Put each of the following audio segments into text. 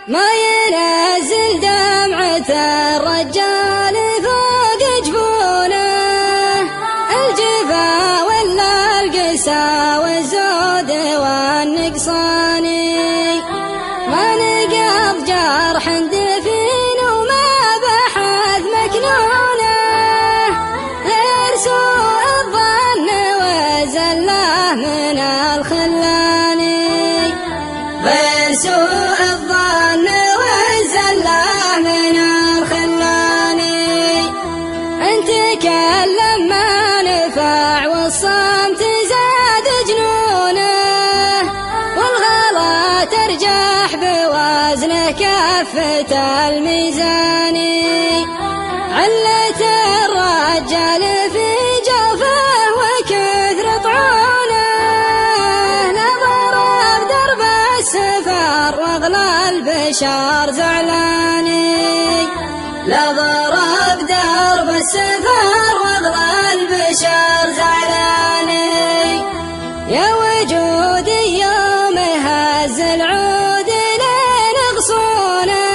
ما ينزل دمعة الرجال فوق جفونه، الجفا ولا القسا والزود والنقصاني، ما نقض جرح دفين وما بحث مكنونه، غير سوء الظن وزله من الخلاني، غير سوء الظن وزله من الخلاني. انت تكلم ما نفع والصمت زاد جنونه، والغلا ترجح بوزنه كفة الميزاني، علة الرجال في جوفه وكثر طعونه، نظر بدرب السفر واغلى البشر زعلاني، لا ضرب درب السفر واغلى البشر زعلاني. يا وجودي يوم هز العود لين غصونه،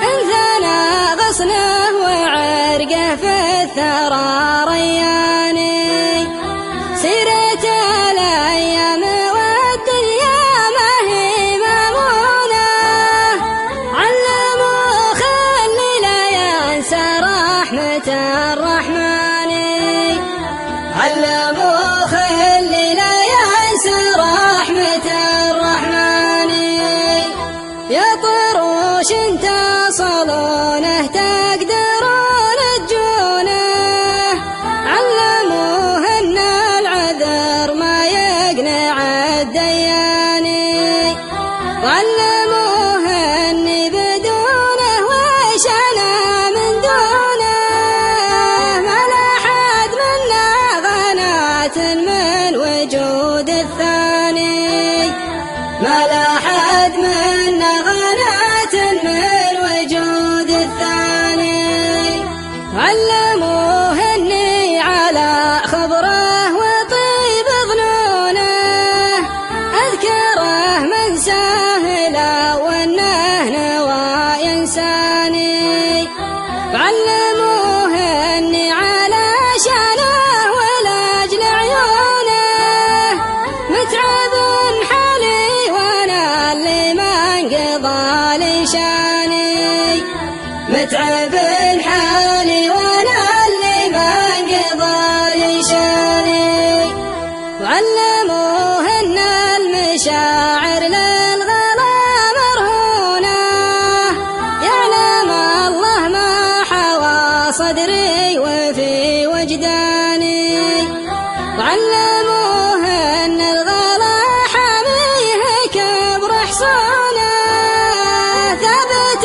انثنى غصنه وعرقه في الثرى رياني، سيرة الايام والدنيا ما هي مامونه، علموا خلي لا ينسى رحمة الرحمن، علموا خلي لا ينسى رحمة الرحمن. يا طروش تصلونه تقدرون تجونه، علموه ان العذر ما يقنع الدياني، وعلموه اني بدونه وش انا من دونه، ما لحد منا غنات من وجود الثاني، ما لحد منا غنات من وجود الثاني. علموه اني على خبره وطيب ظنونه، اذكره من سهله وانه نوى انساني، وعلموه اني على شانه ولاجل عيونه، متعب حالي وانا اللي ما انقضى لي شاني، متعب حالي وانا اللي ما انقضى لي شاني. وعلموه ان المشاعر للغلا مرهونه، يعلم الله ما حوى صدري وفي وجداني، وعلموه ان الغلا حاميه كبر حصونه، ثابت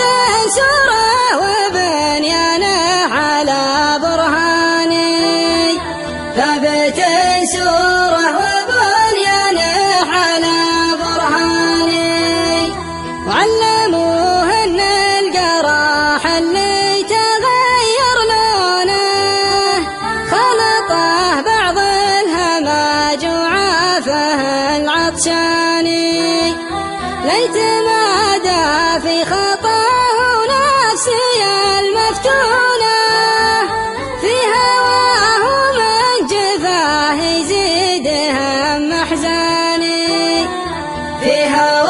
سوره وبنيانه على برهاني، ثابت سوره وبنيانه على برهاني. وعلموه ان القراح اللي تغير لونه، خلطه بعض الهماج وعافه العطشاني، ليتمادى في خطاه نفسي المفتونه، في هواه من جفاه يزيد هم احزاني، في هواه